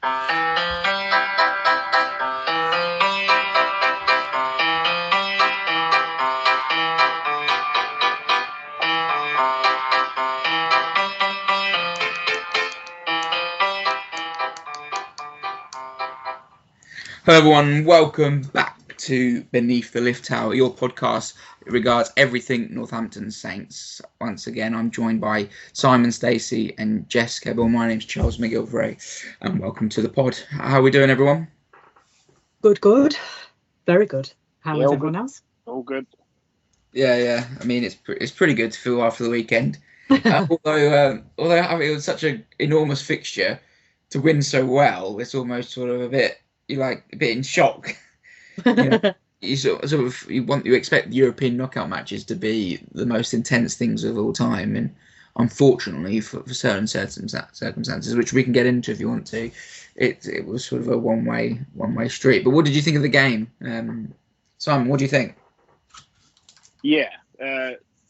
Hello everyone, welcome back to Beneath the Lift Tower, your podcast that regards everything Northampton Saints. Once again, I'm joined by Simon Stacey and Jess Kebble. My name's Charles McGilvray, and welcome to the pod. How are we doing, everyone? Good. Very good. How is everyone else? All good. Yeah. I mean, it's pretty good to feel after the weekend. Although it was such an enormous fixture, to win so well, it's almost sort of a bit in shock. You expect European knockout matches to be the most intense things of all time, and unfortunately for certain circumstances, which we can get into if you want to, it was sort of a one way street. But what did you think of the game, Simon? What do you think? Yeah,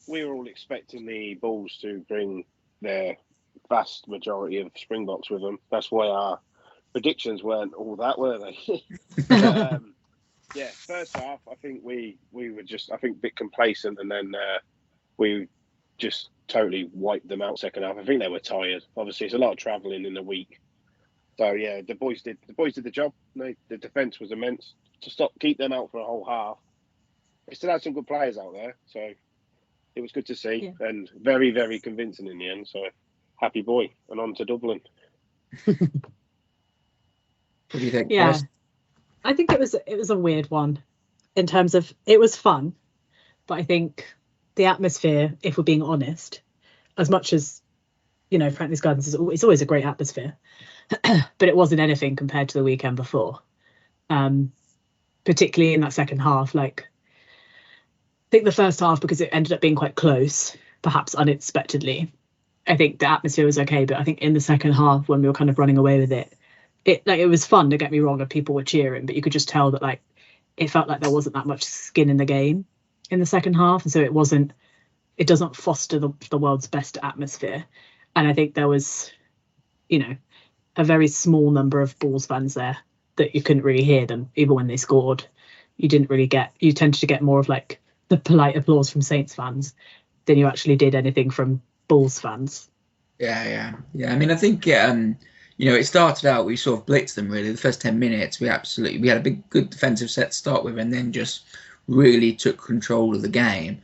we were all expecting the Bulls to bring their vast majority of Springboks with them. That's why our predictions weren't all that, were they? First half, I think we were just, a bit complacent, and then we just totally wiped them out second half. I think they were tired. Obviously, it's a lot of travelling in a week. So yeah, the boys did the job. The defence was immense. To keep them out for a whole half. They still had some good players out there, so it was good to see, and very, very convincing in the end. So happy boy, and on to Dublin. What do you think? Yeah, I think it was a weird one in terms of it was fun, but I think the atmosphere, if we're being honest, as much as Franklin's Gardens it's always a great atmosphere, but it wasn't anything compared to the weekend before, particularly in that second half. I think the first half, because it ended up being quite close, perhaps unexpectedly, I think the atmosphere was okay, but I think in the second half, when we were kind of running away with it was fun, don't get me wrong, and people were cheering, but you could just tell that it felt like there wasn't that much skin in the game in the second half, and so it doesn't foster the world's best atmosphere. And I think there was a very small number of Bulls fans there that you couldn't really hear them even when they scored. You tended to get more of the polite applause from Saints fans than you actually did anything from Bulls fans. Yeah. I mean, I think it started out, we sort of blitzed them really. The first 10 minutes, we had a good defensive set to start with, and then just really took control of the game.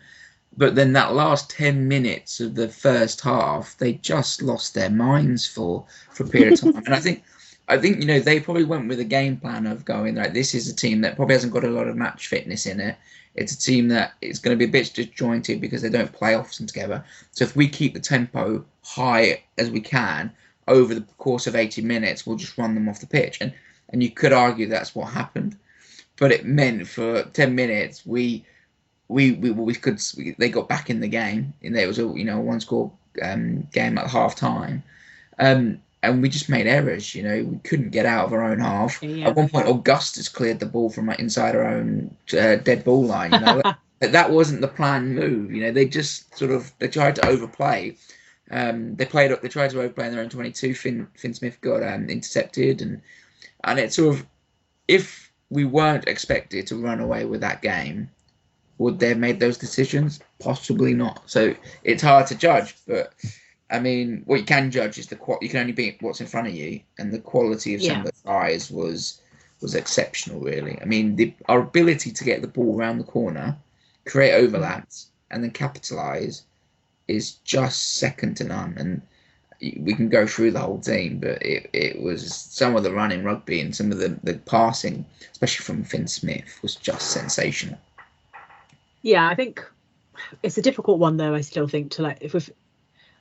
But then that last 10 minutes of the first half, they just lost their minds for a period of time. And I think they probably went with a game plan of going this is a team that probably hasn't got a lot of match fitness in it. It's a team that is going to be a bit disjointed because they don't play often together. So if we keep the tempo high as we can over the course of 80 minutes, we'll just run them off the pitch. And you could argue that's what happened. But it meant for 10 minutes, they got back in the game. And there was a one-score game at half time. And we just made errors, we couldn't get out of our own half. Yeah. At one point, Augustus cleared the ball from inside our own dead ball line. That wasn't the planned move. They just they tried to overplay. They tried to overplay in their own 22. Finn Smith got intercepted, and it's if we weren't expected to run away with that game, would they have made those decisions? Possibly not. So it's hard to judge, but I mean, what you can judge is you can only beat what's in front of you, and the quality of some of the guys was exceptional, really. I mean, our ability to get the ball around the corner, create overlaps, and then capitalise is just second to none. And we can go through the whole team, but it was some of the running rugby and some of the passing, especially from Finn Smith, was just sensational. Yeah, I think it's a difficult one, though. I still think obviously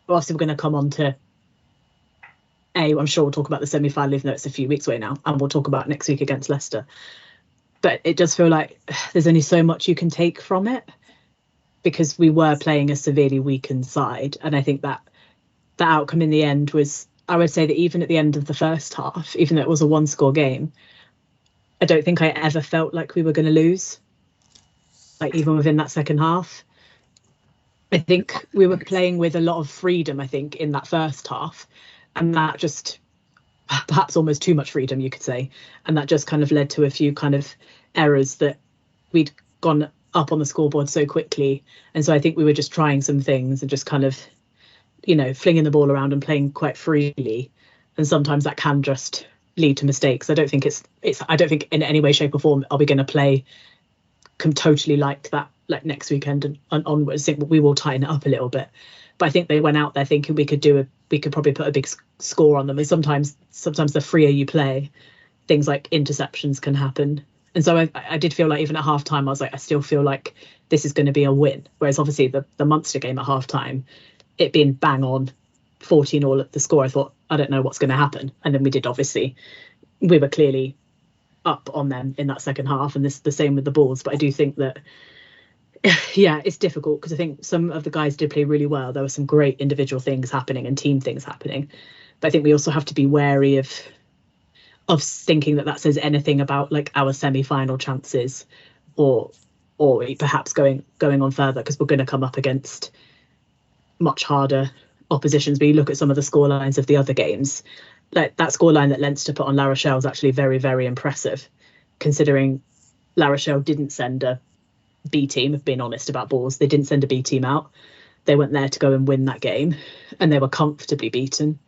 we're going to come on to I'm sure we'll talk about the semi-final, even though it's a few weeks away now, and we'll talk about next week against Leicester. But it does feel like there's only so much you can take from it, because we were playing a severely weakened side. And I think that the outcome in the end was, I would say that even at the end of the first half, even though it was a one-score game, I don't think I ever felt like we were going to lose, even within that second half. I think we were playing with a lot of freedom, in that first half. And that just perhaps almost too much freedom, you could say, and that just kind of led to a few kind of errors that we'd gone up on the scoreboard so quickly. And so I think we were just trying some things and just kind of, flinging the ball around and playing quite freely, and sometimes that can just lead to mistakes. I don't think I don't think in any way, shape or form are we going to play totally like that, like next weekend and onwards. I think we will tighten it up a little bit, but I think they went out there thinking we could probably put a big score on them. And sometimes the freer you play, things like interceptions can happen. And so I did feel like even at halftime, I was like, I still feel like this is going to be a win. Whereas obviously the Munster game at halftime, it being bang on 14-all at the score, I thought, I don't know what's going to happen. And then we were clearly up on them in that second half, and the same with the balls. But I do think that, yeah, it's difficult because I think some of the guys did play really well. There were some great individual things happening and team things happening. But I think we also have to be wary of thinking that says anything about like our semi-final chances or perhaps going on further, because we're going to come up against much harder oppositions. But you look at some of the scorelines of the other games, like that scoreline that Leinster put on La Rochelle is actually very, very impressive, considering La Rochelle didn't send a B team, if being honest about balls. They didn't send a B team out. They went there to go and win that game, and they were comfortably beaten.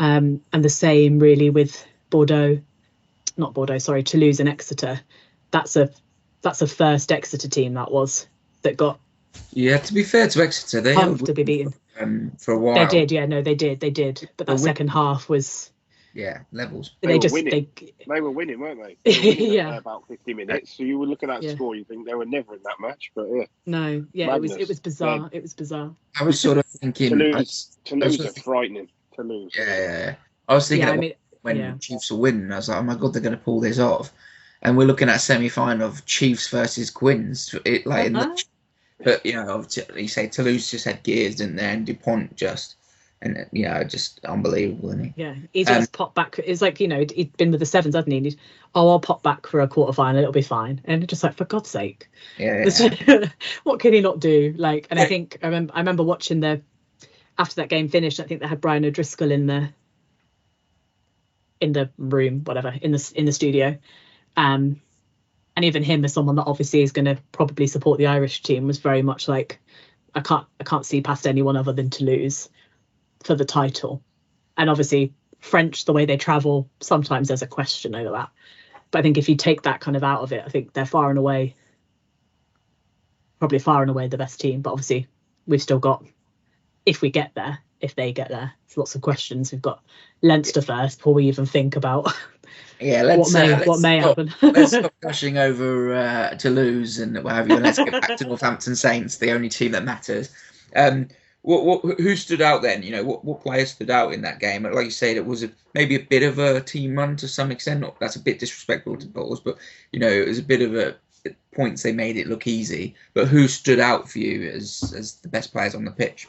And the same really with Toulouse and Exeter. That's a first Exeter team that got. Yeah, to be fair to Exeter, they to be beaten for a while. They did, yeah, no, they did. But that second half was levels. They were winning, weren't they? They were winning yeah, about 50 minutes. So you would look at that score, you think they were never in that match. But no, madness. it was bizarre. Yeah. It was bizarre. I was sort of thinking Toulouse are frightening. Toulouse. Yeah. I was thinking when Chiefs will win, I was like, oh my god, they're going to pull this off. And we're looking at a semi-final of Chiefs versus Quins. But you say Toulouse just had gears, didn't they? And Dupont just unbelievable, isn't he? Yeah, he's just popped back. It's like, he'd been with the Sevens, hasn't he? I'll pop back for a quarter final, it'll be fine. And just like, for God's sake, what can he not do? Like, and I think I remember watching after that game finished. I think they had Brian O'Driscoll in the room, whatever, in the studio. And even him, as someone that obviously is going to probably support the Irish team, was very much like, I can't see past anyone other than Toulouse for the title. And obviously French, the way they travel, sometimes there's a question over that. But I think if you take that kind of out of it, I think they're probably far and away the best team. But obviously we've still got, if they get there, there's lots of questions. We've got Leinster first before we even think about what may happen. Let's stop gushing over Toulouse and what have you. Let's get back to Northampton Saints, the only team that matters. Who stood out then? What players stood out in that game? Like you said, it was maybe a bit of a team run to some extent. That's a bit disrespectful to Bulls, but it was a bit of a points they made it look easy. But who stood out for you as the best players on the pitch?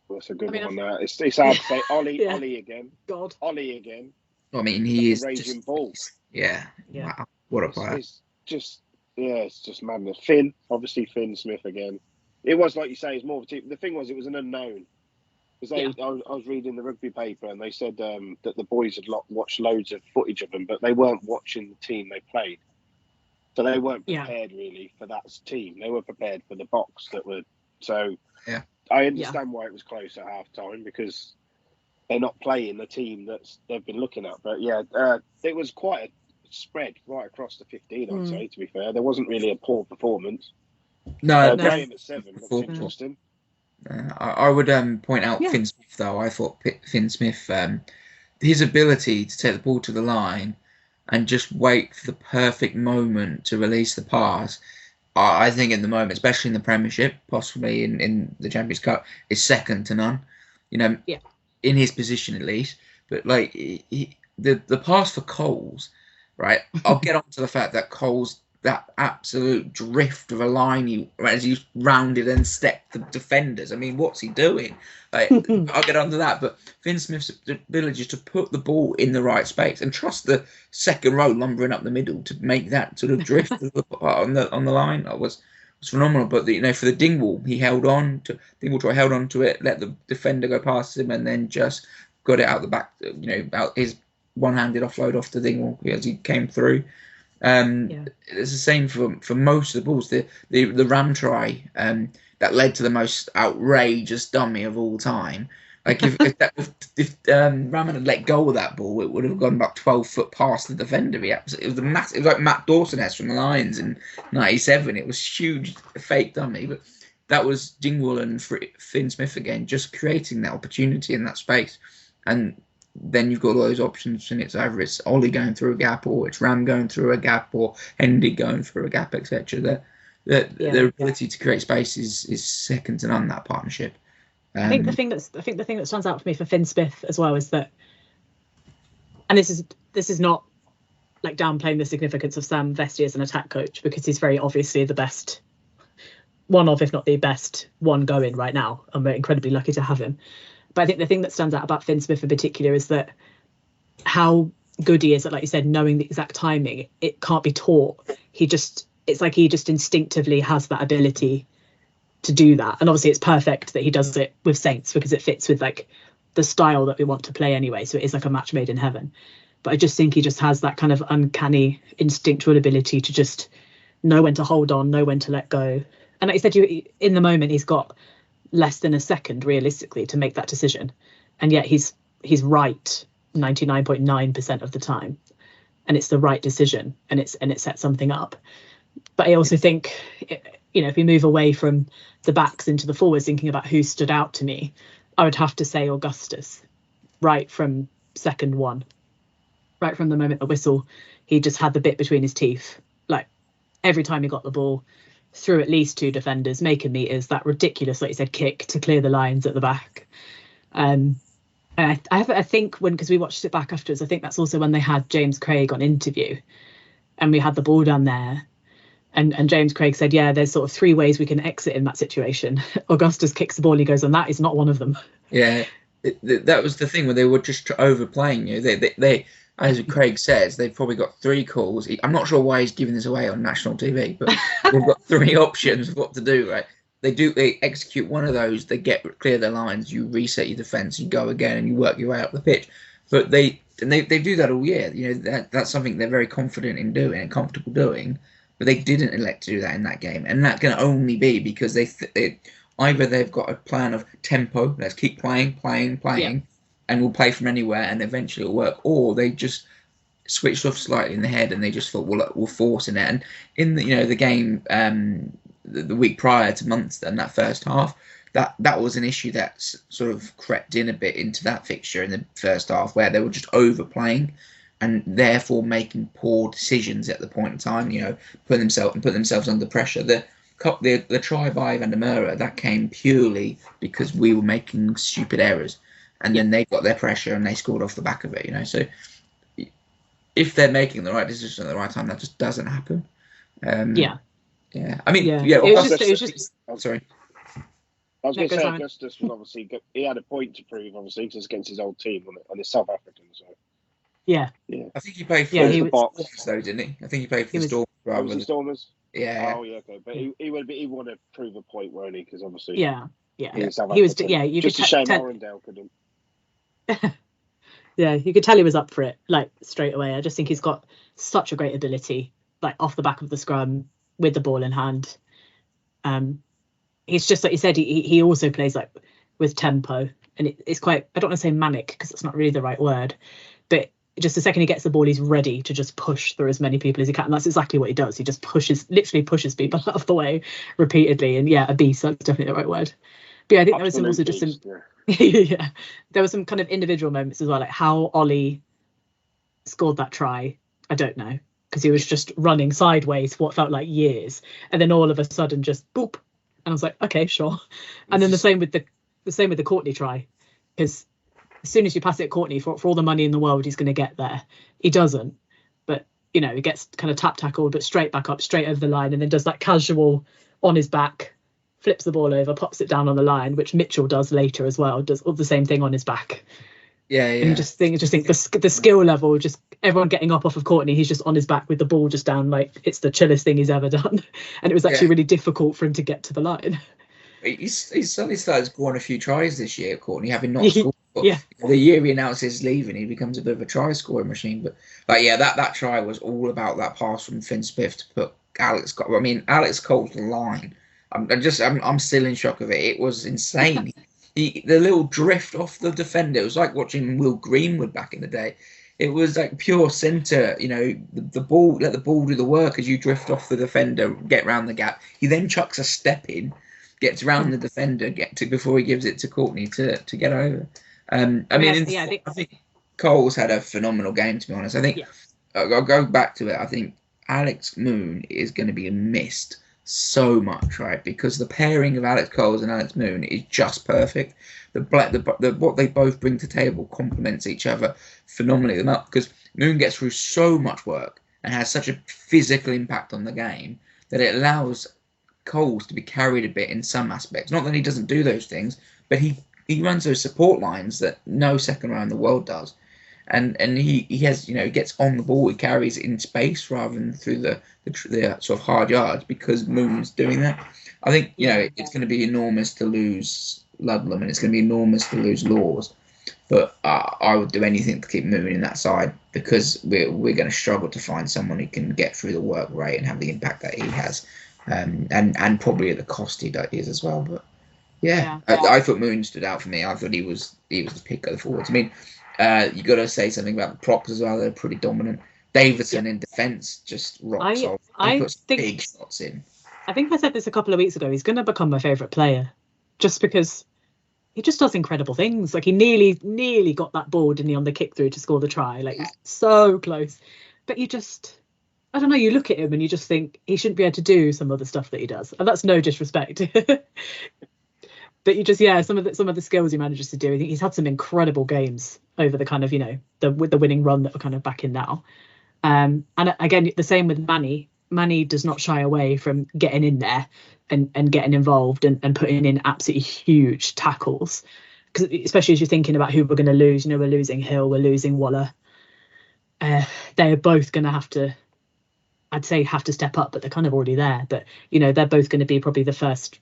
That's a good one. It's hard to say. Ollie again. God. Ollie again. I mean, he is raging ball. Yeah. Wow. What a player. It's just madness. Finn Smith again. It was, like you say, it's more of a team. The thing was, it was an unknown. Because I was reading the rugby paper and they said that the boys had watched loads of footage of them, but they weren't watching the team they played. So they weren't prepared really for that team. They were prepared for the box that were. So I understand why it was close at half time, because they're not playing the team they've been looking at. But it was quite a spread right across the 15, I'd say, to be fair. There wasn't really a poor performance. No, playing at 7 looks interesting. I would point out Finn Smith, though. I thought Finn Smith, his ability to take the ball to the line and just wait for the perfect moment to release the pass, I think in the moment, especially in the Premiership, possibly in the Champions Cup, is second to none. In his position at least. But like the pass for Coles, right? I'll get on to the fact that Coles, that absolute drift of a line as he rounded and stepped the defenders. I mean, what's he doing? Like, I'll get on to that. But Finn Smith's ability to put the ball in the right space and trust the second row lumbering up the middle to make that sort of drift on the line was phenomenal. But for the Dingwall, he held on to it, let the defender go past him, and then just got it out the back, out his one-handed offload off the thing as he came through. It's the same for most of the balls. The Ram try that led to the most outrageous dummy of all time. Like if Ram had let go of that ball, it would have gone about 12 foot past the defender. It was it was like Matt Dawson-esque from the Lions in '97. It was huge, fake dummy, but that was Dingwall and Finn Smith again, just creating that opportunity in that space. And then you've got all those options, and it's either it's Ollie going through a gap, or it's Ram going through a gap, or Hendy going through a gap, etc. Their ability to create space is second to none, that partnership. I think the thing that stands out for me for Finn Smith as well is that, and this is not like downplaying the significance of Sam Vesti as an attack coach, because he's very obviously the best, one of, if not the best one going right now, and we're incredibly lucky to have him. But I think the thing that stands out about Finn Smith in particular is that how good he is at, like you said, knowing the exact timing. It can't be taught. It's like he just instinctively has that ability to do that. And obviously it's perfect that he does it with Saints, because it fits with like the style that we want to play anyway. So it is like a match made in heaven. But I just think he just has that kind of uncanny instinctual ability to just know when to hold on, know when to let go. And like you said, in the moment, he's got less than a second realistically to make that decision. And yet he's right 99.9% of the time. And it's the right decision, and it sets something up. But I also think, if we move away from the backs into the forwards, thinking about who stood out to me, I would have to say Augustus, right from second one, right from the moment the whistle, he just had the bit between his teeth. Like every time he got the ball, through at least two defenders, making meters, that ridiculous, like you said, kick to clear the lines at the back. And I think because we watched it back afterwards, I think that's also when they had James Craig on interview, and we had the ball down there. And James Craig said, yeah, there's sort of three ways we can exit in that situation. Augustus kicks the ball, he goes, and that is not one of them. Yeah, that was the thing where they were just overplaying you. They as Craig says, they've probably got three calls. I'm not sure why he's giving this away on national TV, but they've got three options of what to do, right? They execute one of those, they clear their lines, you reset your defence, you go again, and you work your way up the pitch. But they do that all year. That's something they're very confident in doing and comfortable doing. But they didn't elect to do that in that game, and that can only be because they either they've got a plan of tempo, let's keep playing, and we'll play from anywhere, and eventually it'll work, or they just switched off slightly in the head, and they just thought, well, we'll force in it. And in the game the week prior to Munster in that first half, that was an issue that sort of crept in a bit into that fixture in the first half, where they were just overplaying and therefore making poor decisions at the point in time, put themselves under pressure. The try by Van der Merwe, that came purely because we were making stupid errors, and then they got their pressure and they scored off the back of it. So if they're making the right decision at the right time, that just doesn't happen. I mean, it was just. Oh, sorry. I was going to say Augustus was obviously he had a point to prove, obviously, because it's against his old team on the South African. So. Yeah. I think he played for the Stormers, though, didn't he? I think he played for the Stormers rather than the Stormers. Yeah. Oh yeah, okay. But he wanted to prove a point, won't he? Because obviously. Yeah. He was. Yeah. You just could a shame Arundel couldn't. Yeah, you could tell he was up for it, like straight away. I just think he's got such a great ability, like off the back of the scrum with the ball in hand. He's just like you said. He also plays like with tempo, and it's quite. I don't want to say manic because it's not really the right word, but just the second he gets the ball, he's ready to just push through as many people as he can. And that's exactly what he does. He just literally pushes people out of the way repeatedly. And yeah, a beast, that's definitely the right word. But yeah, I think there was also just some, there were some kind of individual moments as well, like how Ollie scored that try. I don't know, because he was just running sideways for what felt like years. And then all of a sudden just boop. And I was like, okay, sure. And then the same with the Courtney try, because as soon as you pass it at Courtney, for all the money in the world, he's going to get there. He doesn't. But, he gets kind of tackled, but straight back up, straight over the line, and then does that casual on his back, flips the ball over, pops it down on the line, which Mitchell does later as well, does all the same thing on his back. Yeah. And you just think the skill level, just everyone getting up off of Courtney, he's just on his back with the ball just down, like it's the chillest thing he's ever done. And it was actually really difficult for him to get to the line. he's suddenly started scoring a few tries this year, Courtney, having not scored. Yeah. The year he announces leaving, he becomes a bit of a try scoring machine. But yeah, that try was all about that pass from Finn Smith to put Alex Cole. I mean, Alex Cole's line. I'm still in shock of it. It was insane. The little drift off the defender. It was like watching Will Greenwood back in the day. It was like pure centre. The ball, let the ball do the work as you drift off the defender, get round the gap. He then chucks a step in, gets round the defender, before he gives it to Courtney to get over. I think Cole's had a phenomenal game, to be honest. I think I'll go back to it. I think Alex Moon is going to be missed so much, right? Because the pairing of Alex Coles and Alex Moon is just perfect. What they both bring to the table complements each other phenomenally. Because Moon gets through so much work and has such a physical impact on the game that it allows Coles to be carried a bit in some aspects. Not that he doesn't do those things, but he runs those support lines that no second row in the world does. And he has, gets on the ball, he carries it in space rather than through the sort of hard yards because Moon's doing that. I think, it's going to be enormous to lose Ludlam and it's going to be enormous to lose Laws. But I would do anything to keep Moon in that side because we're going to struggle to find someone who can get through the work rate and have the impact that he has. And probably at the cost he is as well. But yeah. I thought Moon stood out for me. I thought he was the pick of the forwards. I mean, you got to say something about the props as well. They're pretty dominant. Davidson in defence just rocks off. He puts big shots in. I think I said this a couple of weeks ago. He's going to become my favourite player just because he just does incredible things. Like he nearly got that ball, didn't he, on the kick through to score the try. Like he's so close. But you just, I don't know, you look at him and you just think he shouldn't be able to do some of the stuff that he does. And that's no disrespect. But you just, some of the skills he manages to do. I think he's had some incredible games over the kind of, with the winning run that we're kind of back in now. And again, the same with Manny. Manny does not shy away from getting in there and getting involved and putting in absolutely huge tackles. Because especially as you're thinking about who we're going to lose, we're losing Hill, we're losing Waller. They're both going to have to step up, but they're kind of already there. But they're both going to be probably the first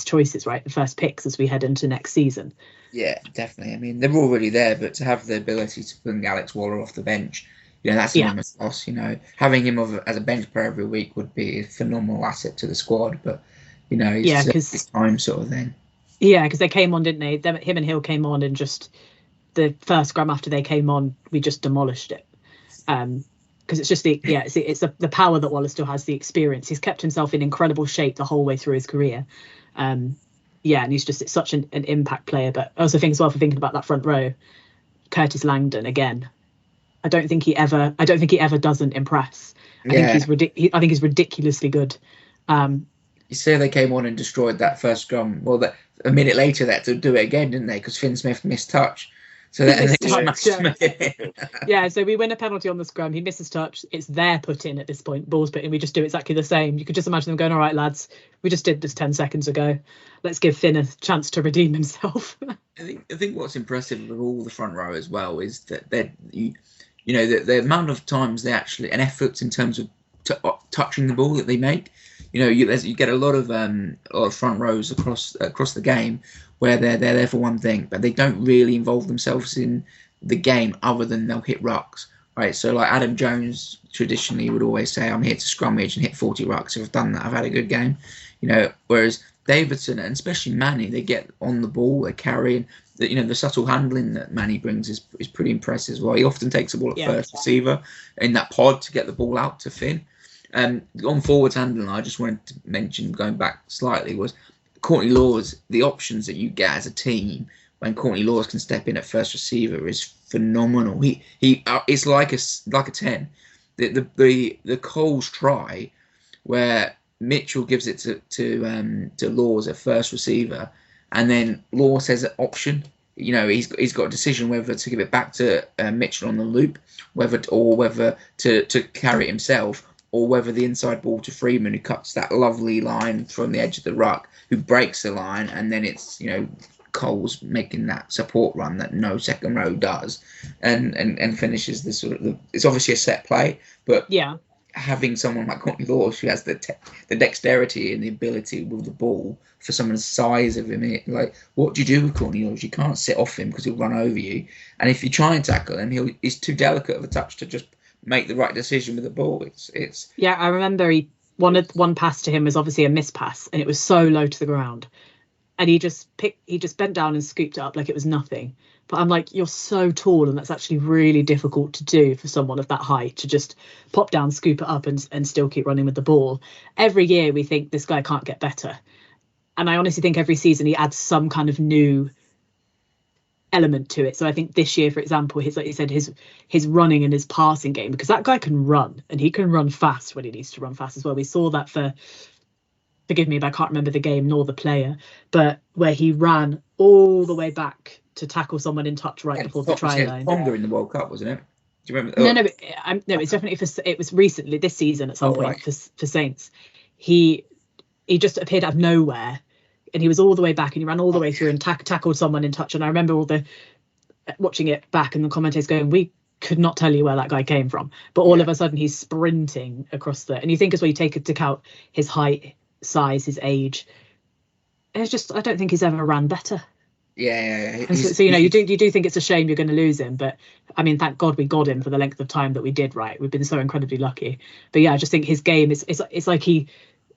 choices, right? The first picks as we head into next season. Yeah, definitely. I mean, they're already there, but to have the ability to bring Alex Waller off the bench, that's an enormous loss. Having him as a bench player every week would be a phenomenal asset to the squad. But it's time sort of thing. Yeah, because they came on, didn't they? Him and Hill came on, and just the first scrum after they came on, we just demolished it. Because it's just it's the power that Waller still has, the experience. He's kept himself in incredible shape the whole way through his career. And he's just such an impact player. But I also think as well, for thinking about that front row, Curtis Langdon again. I don't think he ever doesn't impress. I think he's ridiculously good. You say they came on and destroyed that first scrum. Well, a minute later, they had to do it again, didn't they? Because Finn Smith missed touch. So so we win a penalty on the scrum. He misses touch. It's their put in at this point. Ball's put in. We just do exactly the same. You could just imagine them going, all right, lads, we just did this 10 seconds ago. Let's give Finn a chance to redeem himself. I think what's impressive with all the front row as well is that the amount of times they actually, and efforts in terms of touching the ball that they make. You get a lot of front rows across the game where they're there for one thing, but they don't really involve themselves in the game other than they'll hit rucks, right? So like Adam Jones traditionally would always say, I'm here to scrummage and hit 40 rucks. If I've done that, I've had a good game. Whereas Davidson and especially Manny, they get on the ball, they carry, the subtle handling that Manny brings is pretty impressive as well. He often takes the ball at first receiver in that pod to get the ball out to Finn. On forwards handling, I just wanted to mention, going back slightly, was Courtney Laws. The options that you get as a team when Courtney Laws can step in at first receiver is phenomenal. He it's like a 10. The Coles try where Mitchell gives it to Laws at first receiver, and then Laws has an option. He's got a decision whether to give it back to Mitchell on the loop, whether to carry it himself, or whether the inside ball to Freeman, who cuts that lovely line from the edge of the ruck, who breaks the line, and then it's Coles making that support run that no second row does, and finishes this sort of it's obviously a set play, but having someone like Courtney Lawes who has the dexterity and the ability with the ball for someone's size of him. Like, what do you do with Courtney Lawes? You can't sit off him because he'll run over you, and if you try and tackle him, he's too delicate of a touch to just make the right decision with the ball. It's yeah. I remember one pass to him was obviously a mispass, and it was so low to the ground, and he just bent down and scooped it up like it was nothing. But I'm like, you're so tall, and that's actually really difficult to do for someone of that height, to just pop down, scoop it up, and still keep running with the ball. Every year we think this guy can't get better. And I honestly think every season he adds some kind of new element to it. So I think this year, for example, like you said, his running and his passing game, because that guy can run, and he can run fast when he needs to run fast as well. We saw that forgive me, but I can't remember the game nor the player, but where he ran all the way back to tackle someone in touch right before the try line. Tonga in the World Cup, wasn't it? Do you remember? No, it's definitely it was recently this season at some point for Saints. He just appeared out of nowhere, and he was all the way back, and he ran all the way through and tackled someone in touch. And I remember watching it back, and the commentators going, "We could not tell you where that guy came from," but all of a sudden he's sprinting across and you think as well, you take into account his height, size, his age. It's just, I don't think he's ever ran better. Yeah. So you do think it's a shame you're going to lose him, but I mean, thank God we got him for the length of time that we did. Right, we've been so incredibly lucky. But yeah, I just think his game it's like he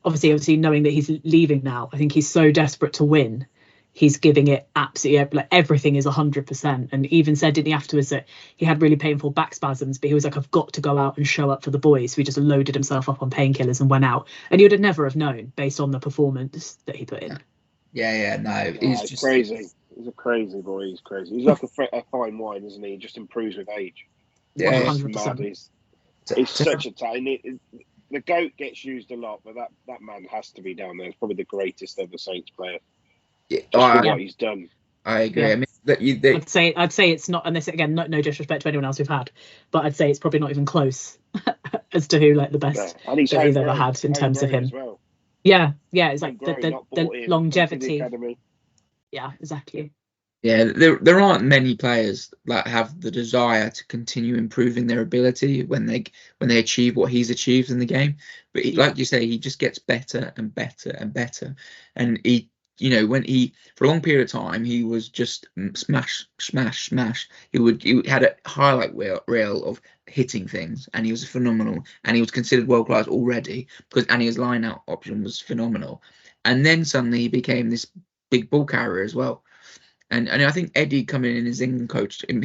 obviously knowing that he's leaving now, I think he's so desperate to win. He's giving it absolutely, like, everything is 100%. And even said, didn't he, afterwards, that he had really painful back spasms, but he was like, I've got to go out and show up for the boys. So he just loaded himself up on painkillers and went out. And you would have never have known based on the performance that he put in. No, he's just crazy. He's a crazy boy. He's crazy. He's like a fine wine, isn't he? He just improves with age. Yeah, 100%. He's such a talent. The GOAT gets used a lot, but that man has to be down there. He's probably the greatest ever Saints player. Yeah, for what he's done. I agree. Yeah. I mean, I'd say it's not, and this again, no disrespect to anyone else we've had, but I'd say it's probably not even close as to who like the best and he's that we've ever had in terms of him. Well. Yeah, it's like the longevity. Yeah, exactly. Yeah, there aren't many players that have the desire to continue improving their ability when they achieve what he's achieved in the game. But like you say, he just gets better and better and better, and he. When for a long period of time, he was just smash. He had a highlight reel of hitting things, and he was phenomenal. And he was considered world class already and his line out option was phenomenal. And then suddenly he became this big ball carrier as well. And I think Eddie coming in as England coach, that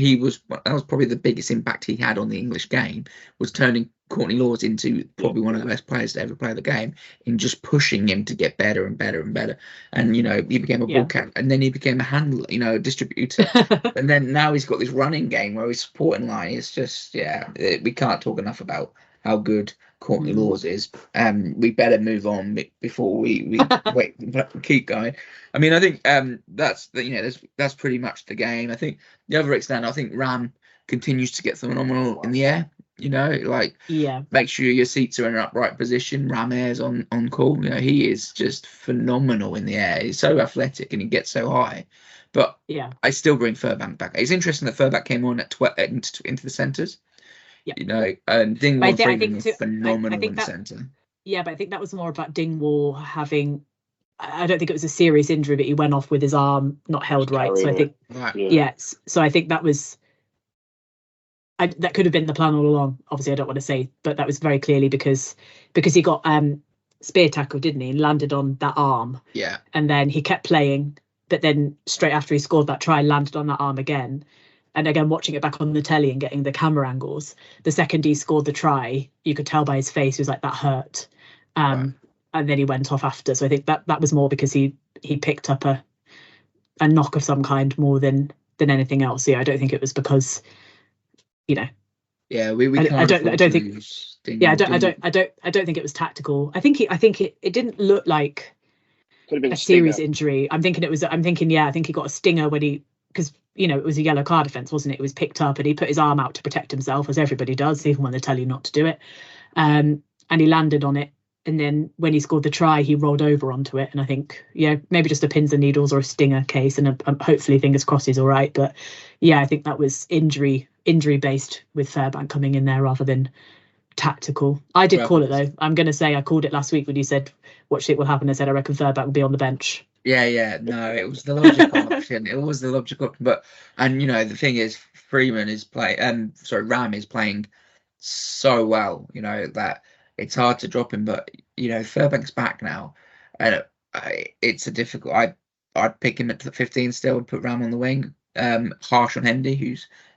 was probably the biggest impact he had on the English game, was turning Courtney Lawes into probably one of the best players to ever play the game, in just pushing him to get better and better and better. And he became a ball carrier, and then he became a handler, a distributor. And then now he's got this running game where he's supporting line. It's just we can't talk enough about how good Courtney Lawes is. We better move on before we keep going. I mean, I think that's pretty much the game. I think the other extent, I think Ram continues to get phenomenal in the air. Make sure your seats are in an upright position. Ram Air's on call. He is just phenomenal in the air. He's so athletic and he gets so high. But I still bring Furbank back. It's interesting that Furbank came on into the centres. And Dingwall Freeman was phenomenal in the centre. Yeah, but I think that was more about Dingwall having. I don't think it was a serious injury, but he went off with his arm not held right. So I think, so I think that was. That could have been the plan all along. Obviously, I don't want to say, but that was very clearly because he got spear tackled, didn't he? And landed on that arm. Yeah. And then he kept playing, but then straight after he scored that try, landed on that arm again. And again, watching it back on the telly and getting the camera angles, the second he scored the try, you could tell by his face, he was like, that hurt. And then he went off after. So I think that was more because he picked up a knock of some kind more than anything else. Yeah, I don't think it was because. Yeah, we I don't think. Yeah, I don't think it was tactical. I think it didn't look like a serious injury. I think he got a stinger when because it was a yellow card offence, wasn't it? It was picked up and he put his arm out to protect himself, as everybody does, even when they tell you not to do it. And he landed on it. And then when he scored the try, he rolled over onto it. And I think, maybe just a pins and needles or a stinger case. And hopefully, fingers crossed, he's all right. But, I think that was injury based with Fairbank coming in there rather than, tactical. I did Well, call it though. I'm going to say I called it last week when you said what shit will happen. I said I reckon Furbank will be on the bench. yeah, no, it was the logical option. It was the logical option, but the thing is, Freeman is playing. Sorry, Ram is playing so well. That it's hard to drop him. But Furbank's back now, and it's a difficult. I'd pick him at the 15 still and put Ram on the wing. Harsh on Hendy,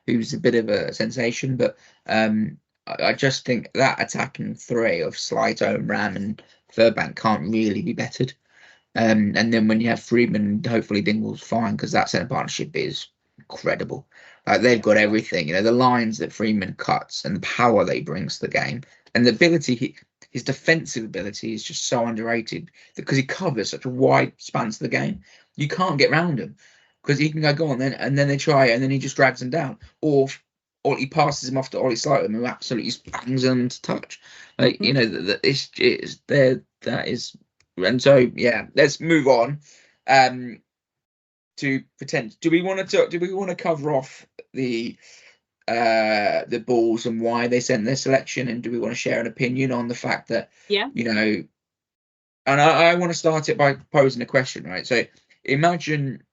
who's a bit of a sensation, but I just think that attacking three of Sligo, Ram, and Furbank can't really be bettered. And then when you have Freeman, hopefully Dingwall's fine because that centre partnership is incredible. Like they've got everything, the lines that Freeman cuts and the power they brings to the game, and the ability, his defensive ability is just so underrated because he covers such a wide span of the game. You can't get round him because he can go on then, and then they try, and then he just drags them down, or he passes him off to Ollie Sligo, who absolutely bangs them to touch. Like it's there. That is. And so, yeah, let's move on to pretend. Do we want to cover off the balls and why they sent their selection, and do we want to share an opinion on the fact that and I want to start it by posing a question, right? So imagine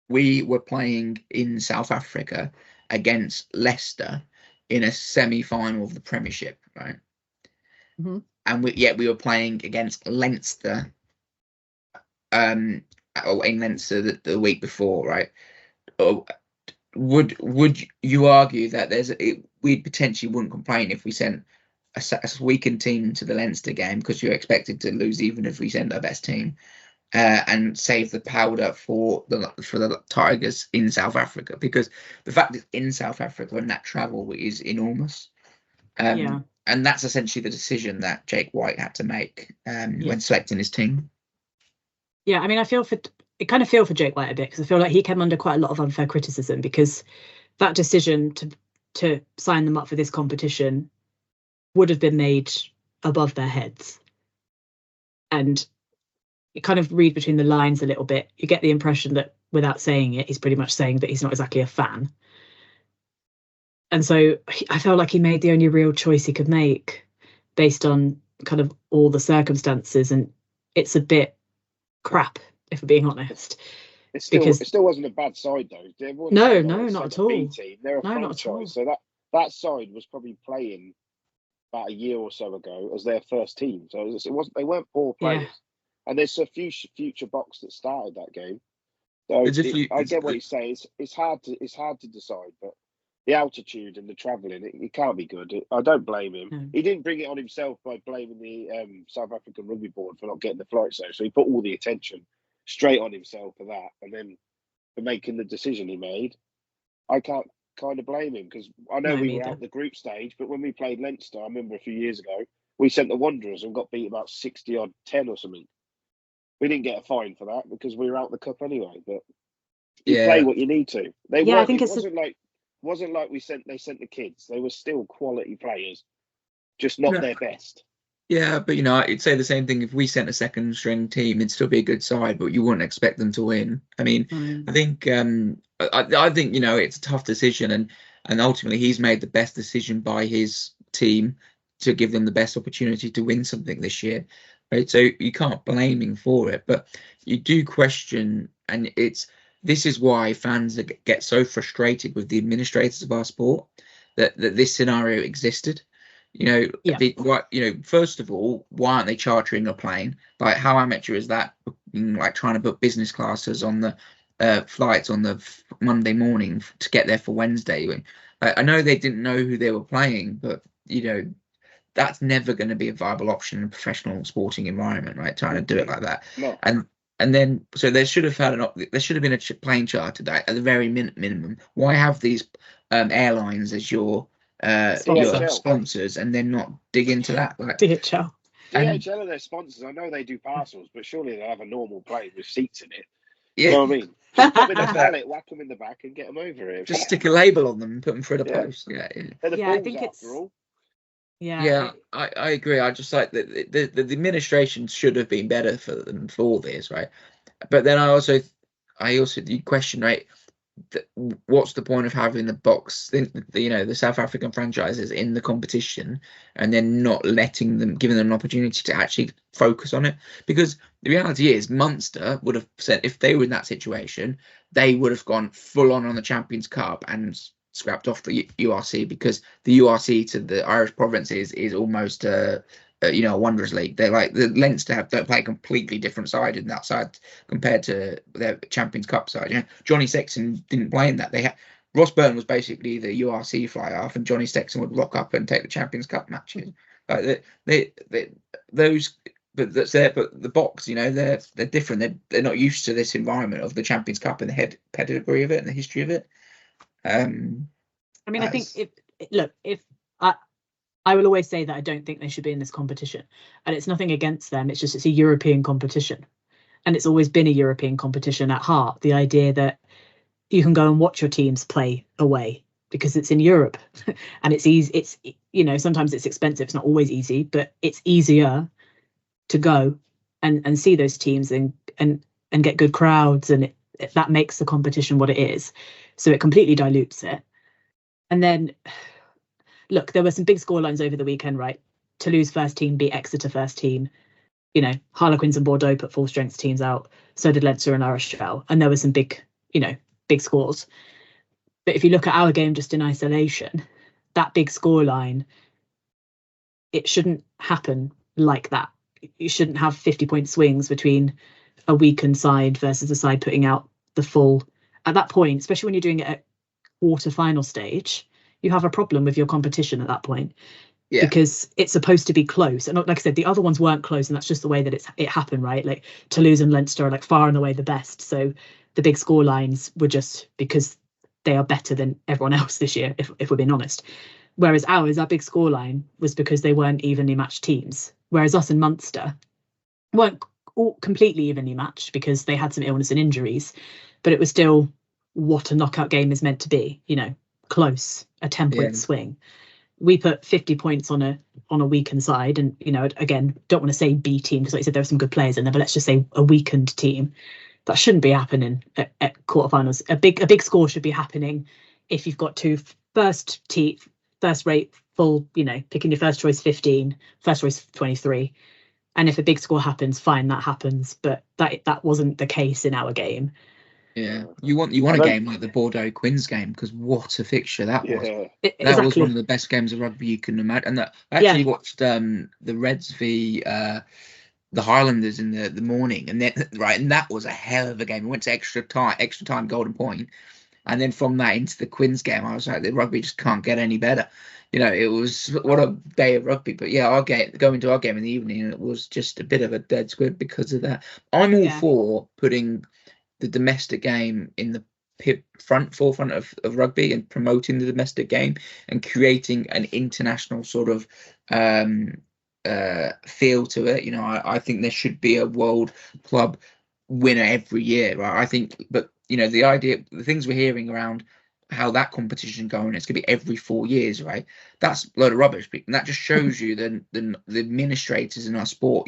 we were playing in South Africa against Leicester in a semi-final of the Premiership, right? Mm-hmm. And we were playing against Leinster, or in Leinster the week before, right? Would you argue that we potentially wouldn't complain if we sent a weakened team to the Leinster game because you're expected to lose even if we send our best team, and save the powder for the Tigers in South Africa, because the fact it's in South Africa and that travel is enormous. And that's essentially the decision that Jake White had to make when selecting his team. Yeah, I mean, I feel for Jake White a bit because I feel like he came under quite a lot of unfair criticism because that decision to sign them up for this competition would have been made above their heads. And you kind of read between the lines a little bit. You get the impression that without saying it, he's pretty much saying that he's not exactly a fan. And so I felt like he made the only real choice he could make based on kind of all the circumstances. And it's a bit crap, if we're being honest. It still wasn't a bad side, though. No, not at all. B-team. They're a franchise. So that side was probably playing about a year or so ago as their first team. So it wasn't. They weren't poor players. Yeah. And there's a few future Boks that started that game. So I get what he's saying. It's hard to decide, but the altitude and the travelling, it can't be good. I don't blame him. No. He didn't bring it on himself by blaming the South African Rugby Board for not getting the flights there. So he put all the attention straight on himself for that, and then for making the decision he made. I can't kind of blame him because I know we were out the group stage, but when we played Leinster, I remember a few years ago, we sent the Wanderers and got beat about 60-10 or something. We didn't get a fine for that because we were out the cup anyway. But you play what you need to. I think it wasn't like they sent the kids. They were still quality players, just not their best. Yeah, but I'd say the same thing if we sent a second string team, it'd still be a good side, but you wouldn't expect them to win. I mean, I think it's a tough decision, and ultimately he's made the best decision by his team to give them the best opportunity to win something this year. Right, so you can't blame him for it, but you do question, and this is why fans get so frustrated with the administrators of our sport that this scenario existed. First of all, why aren't they chartering a plane? Like, how amateur is that? Like trying to book business classes on the flights on the Monday morning to get there for Wednesday. I know they didn't know who they were playing, but that's never going to be a viable option in a professional sporting environment, right? Trying to do it like that. No. And then, so there should have been a plane charter at the very minimum. Why have these airlines as your sponsors and then not dig into that? Like, DHL. DHL are their sponsors. I know they do parcels, but surely they'll have a normal plane with seats in it. Yeah. You know what I mean? Just put them in a pallet, whack them in the back, and get them over here. Just stick a label on them and put them through the post. Yeah. I think it's. All. Yeah, I agree. I just like that the administration should have been better for them for this, right? But then I also you question, right? what's the point of having the South African franchises in the competition and then not giving them an opportunity to actually focus on it? Because the reality is, Munster would have said, if they were in that situation, they would have gone full on the Champions Cup and scrapped off the URC, because the URC to the Irish provinces is almost a Wanderers League. They're like the Leinster don't play a completely different side in that side compared to their Champions Cup side. Johnny Sexton didn't play in that. Ross Byrne was basically the URC fly half, and Johnny Sexton would rock up and take the Champions Cup matches. Like those. But the Boks, they're different. They're not used to this environment of the Champions Cup and the pedigree of it and the history of it. I mean, I think if I will always say that I don't think they should be in this competition, and it's nothing against them. It's just it's a European competition, and it's always been a European competition at heart. The idea that you can go and watch your teams play away because it's in Europe, and it's easy. It's sometimes it's expensive. It's not always easy, but it's easier to go and see those teams and get good crowds, and that makes the competition what it is. So it completely dilutes it. And then, look, there were some big scorelines over the weekend, right? Toulouse first team beat Exeter first team. Harlequins and Bordeaux put full strength teams out. So did Leinster and La Rochelle. And there were some big scores. But if you look at our game just in isolation, that big scoreline, it shouldn't happen like that. You shouldn't have 50-point swings between a weakened side versus a side putting out the full. At that point, especially when you're doing it at quarter-final stage, you have a problem with your competition at that point. Yeah. Because it's supposed to be close. And like I said, the other ones weren't close, and that's just the way that it happened, right? Like Toulouse and Leinster are like far and away the best. So the big score lines were just because they are better than everyone else this year, if we're being honest. Whereas our big score line was because they weren't evenly matched teams. Whereas us and Munster weren't all completely evenly matched because they had some illness and injuries, but it was still what a knockout game is meant to be, close, a 10-point swing. We put 50 points on a weakened side, and again, don't want to say B team because like I said there were some good players in there, but let's just say a weakened team. That shouldn't be happening at quarterfinals. A big score should be happening if you've got two first rate full, picking your first choice 15, first choice 23. And if a big score happens, fine, that happens. But that wasn't the case in our game. Yeah, you want a game like the Bordeaux Quins game, because what a fixture that was. That was one of the best games of rugby you can imagine. And I actually watched the Reds v the Highlanders in the morning, and then and that was a hell of a game. We went to extra time, golden point, and then from that into the Quins game, I was like, the rugby just can't get any better. It was what a day of rugby. But yeah, going to our game in the evening, it was just a bit of a dead squid because of that. I'm all for putting the domestic game in the forefront of rugby and promoting the domestic game and creating an international sort of feel to it. I think there should be a world club winner every year, right? I think, but the things we're hearing around how that competition going, it's gonna be every 4 years, right? That's a load of rubbish, and that just shows you the administrators in our sport.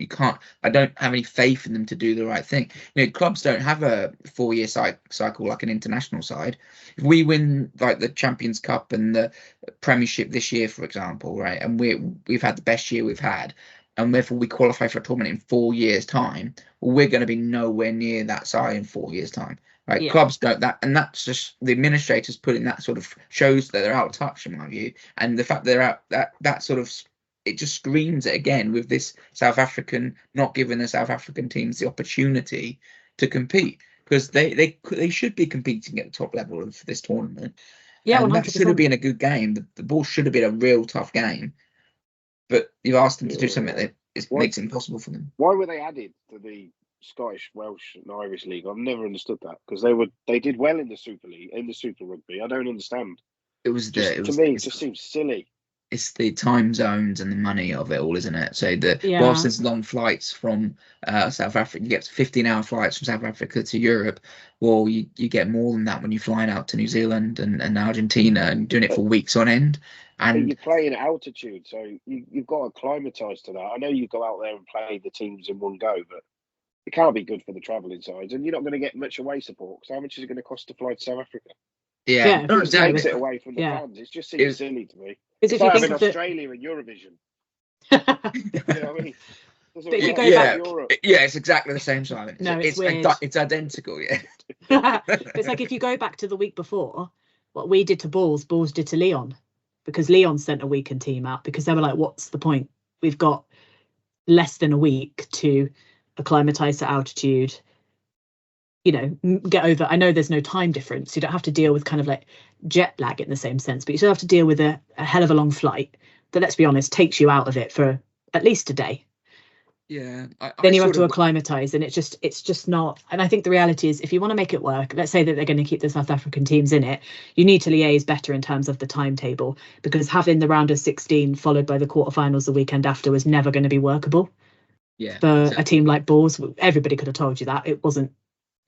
I don't have any faith in them to do the right thing. Clubs don't have a 4-year cycle like an international side. If we win like the Champions Cup and the Premiership this year, for example, right, and we've had the best year we've had, and therefore we qualify for a tournament in 4 years' time, well, we're going to be nowhere near that side in 4 years' time. Right, clubs don't that, and that's just the administrators putting that sort of shows that they're out of touch, in my view. And the fact they're out, that sort of, it just screams it again with this South African not giving the South African teams the opportunity to compete, because they should be competing at the top level of this tournament. Yeah, and 100%. That should have been a good game. The ball should have been a real tough game, but you've asked them to do something that makes it impossible for them. Why were they added to the Scottish, Welsh, and Irish League? I've never understood that, because they did well in the Super League, in the Super Rugby. I don't understand. To me, it just seems silly. It's the time zones and the money of it all, isn't it? So whilst there's long flights from South Africa, you get 15-hour flights from South Africa to Europe. Well, you get more than that when you're flying out to New Zealand and Argentina and doing it for weeks on end. And you're playing at altitude, so you've got to acclimatise to that. I know you go out there and play the teams in one go, but it can't be good for the travelling sides, and you're not going to get much away support. Because how much is it going to cost to fly to South Africa? Yeah, no, It exactly. takes it away from the fans. It just seems silly to me. Because It's like having Australia in Eurovision. You know what I mean? But if you go back, Europe. Yeah, it's exactly the same, Simon. No, it's weird. It's identical, yeah. It's like if you go back to the week before, what we did to Balls did to Leon, because Leon sent a weakened team out because they were like, what's the point? We've got less than a week to acclimatise to altitude, you know, get over. I know there's no time difference. You don't have to deal with kind of like jet lag in the same sense, but you still have to deal with a hell of a long flight that, let's be honest, takes you out of it for at least a day. Yeah. Then you have to acclimatise, and it's just not. And I think the reality is, if you want to make it work, let's say that they're going to keep the South African teams in it, you need to liaise better in terms of the timetable, because having the round of 16 followed by the quarterfinals the weekend after was never going to be workable. Yeah. For a team like Balls, everybody could have told you that it wasn't.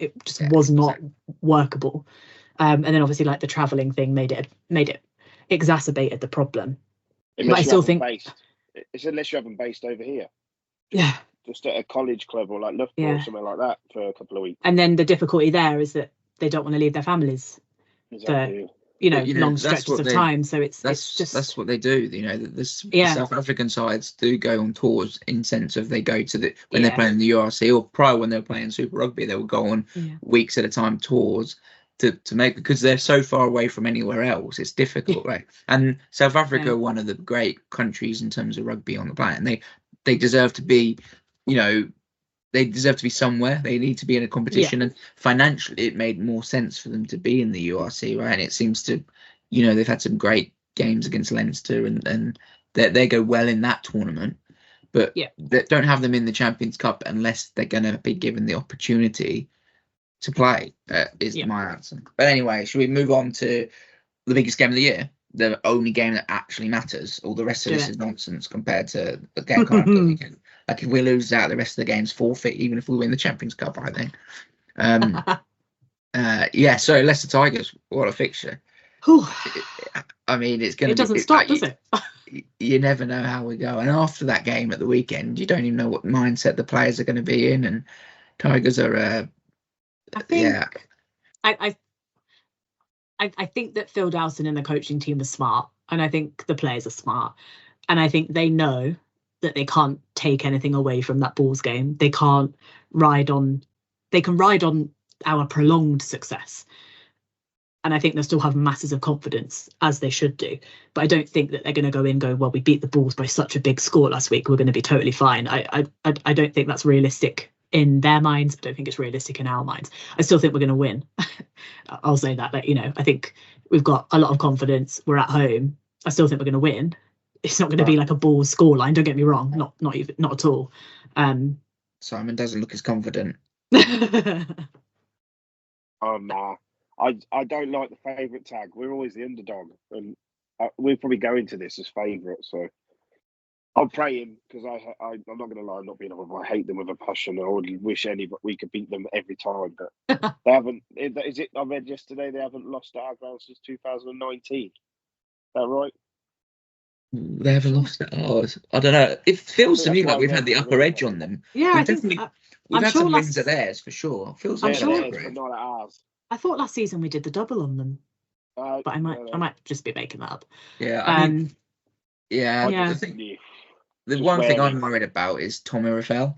It just was not workable. And then obviously, like, the travelling thing made it exacerbated the problem. But I still think it's unless you haven't based over here. Yeah. Just at a college club or like Loughborough or something like that for a couple of weeks. And then the difficulty there is that they don't want to leave their families for long stretches of time. So that's what they do. You know, the South African sides do go on tours in sense of they go to when they're playing the URC, or prior when they were playing Super Rugby, they would go on weeks at a time tours to make, because they're so far away from anywhere else. It's difficult, right? And South Africa are one of the great countries in terms of rugby on the planet, and they deserve to be, they deserve to be somewhere. They need to be in a competition, and financially it made more sense for them to be in the URC, right? And it seems to, they've had some great games against Leinster, and they go well in that tournament, but they don't have them in the Champions Cup unless they're going to be given the opportunity to play, is my answer. But anyway, should we move on to the biggest game of the year? The only game that actually matters. All the rest of this is nonsense compared to the game coming up the weekend. Like, if we lose out, the rest of the game's forfeit, even if we win the Champions Cup, I think. So Leicester Tigers, what a fixture. I mean, it's going to. It doesn't stop, does it? You never know how we go. And after that game at the weekend, you don't even know what mindset the players are going to be in. And Tigers are. I think that Phil Dowson and the coaching team are smart, and I think the players are smart, and I think they know that they can't take anything away from that Balls game. They can't ride on. They can ride on our prolonged success, and I think they'll still have masses of confidence, as they should do. But I don't think that they're going to go in going, well, we beat the Balls by such a big score last week, we're going to be totally fine. I don't think that's realistic in their minds. I don't think it's realistic in our minds. I still think we're going to win. I'll say that. But, I think we've got a lot of confidence. We're at home. I still think we're going to win. It's not going to be like a Balls scoreline. Don't get me wrong. Not at all. Simon doesn't look as confident. Oh, nah. I don't like the favourite tag. We're always the underdog, and we'll probably go into this as favourites. So I'll pray him, because I'm not going to lie, I'm not being I hate them with a passion. I would wish we could beat them every time, but they haven't. Is it? I read yesterday they haven't lost at our ground since 2019. Is that right? They haven't lost at ours. I don't know. It feels to me like we've had the upper edge on them. Yeah, we've had some wins at theirs for sure. It feels like but not at ours. I thought last season we did the double on them, but I might just be making that up. Yeah, the one thing I'm worried about is Tommy Rafael,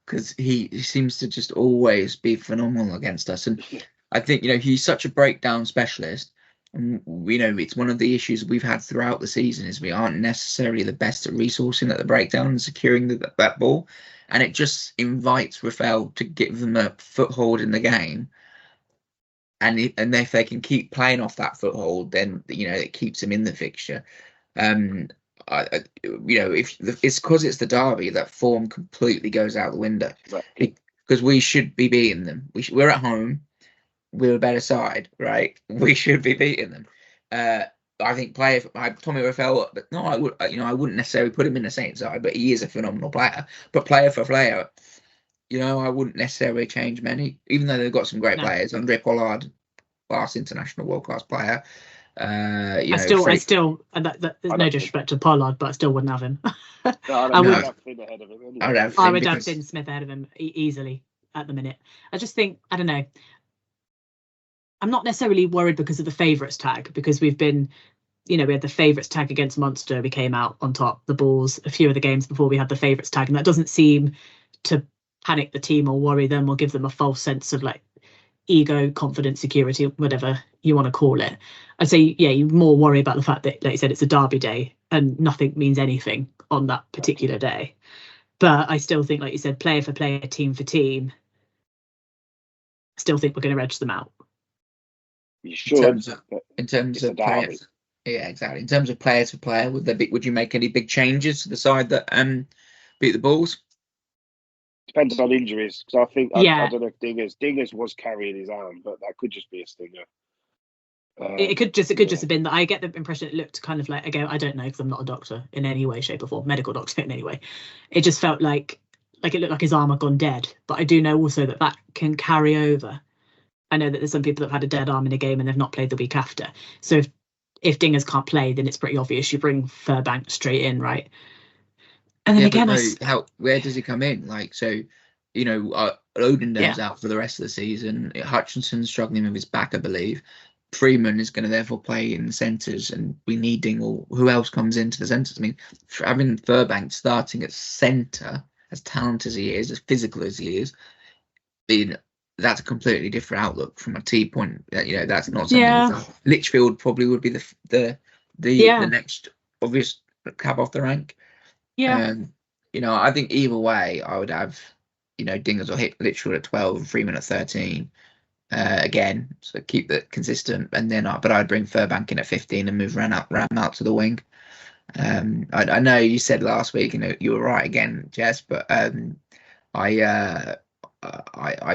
because he seems to just always be phenomenal against us, and I think he's such a breakdown specialist. And it's one of the issues we've had throughout the season is we aren't necessarily the best at resourcing at the breakdown and securing that ball, and it just invites Rafael to give them a foothold in the game. And if they can keep playing off that foothold, then it keeps him in the fixture. If it's because it's the derby that form completely goes out the window, because we should be beating them. We're at home. We're a better side, right? We should be beating them. I think Tommy Rafael. No, I wouldn't necessarily put him in the same side, but he is a phenomenal player. But player for player, I wouldn't necessarily change many, even though they've got some great players. Andre Pollard, class international world class player. There's no disrespect to Pollard, but I still wouldn't have him. I would have Finn ahead of him. I would have Finn Smith ahead of him easily. at the minute. I just think, I don't know, I'm not necessarily worried because of the favourites tag, because we've been, we had the favourites tag against Munster. We came out on top, the Bulls, a few of the games before we had the favourites tag. And that doesn't seem to panic the team or worry them or give them a false sense of like ego, confidence, security, whatever you want to call it. I'd say, yeah, you more worry about the fact that, like you said, it's a derby day and nothing means anything on that particular day. But I still think, like you said, player for player, team for team, still think we're going to edge them out. You should. In terms of players, yeah, exactly. In terms of player to player, would you make any big changes to the side that beat the Bulls? Depends on injuries, because I think I don't know if Dingers was carrying his arm, but that could just be a stinger. It could just have been that. I get the impression it looked kind of like, again, I don't know because I'm not a doctor in any way, shape or form, medical doctor in any way. It just felt like it looked like his arm had gone dead. But I do know also that can carry over. I know that there's some people that have had a dead arm in a game and they've not played the week after. So if Dingers can't play, then it's pretty obvious you bring Furbank straight in, right? And then again, where does he come in? Like, so, Odin's out for the rest of the season. Hutchinson's struggling with his back, I believe. Freeman is going to therefore play in the centres, and we need Dingle. Who else comes into the centres? I mean, having Furbank starting at centre, as talented as he is, as physical as he is, that's a completely different outlook from a T point. That's not something. Yeah. Litchfield probably would be the next obvious cab off the rank. Yeah. I think either way, I would have, Dingers or hit Litchfield at 12 and Freeman at 13. Again, so keep that consistent, and then but I'd bring Furbank in at 15 and move Ram out to the wing. I know you said last week, you were right again, Jess, but I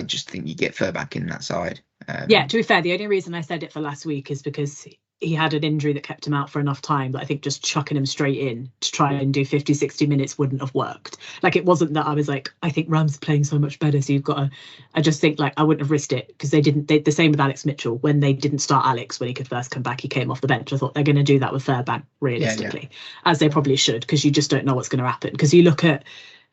just think you get Furbank in that side. To be fair, the only reason I said it for last week is because he had an injury that kept him out for enough time that I think just chucking him straight in to try and do 50, 60 minutes wouldn't have worked. Like, it wasn't that I was like, I think Ram's playing so much better, so you've got to... I just think, like, I wouldn't have risked it because the same with Alex Mitchell. When they didn't start Alex when he could first come back, he came off the bench. I thought they're going to do that with Furbank, realistically, as they probably should, because you just don't know what's going to happen. Because you look at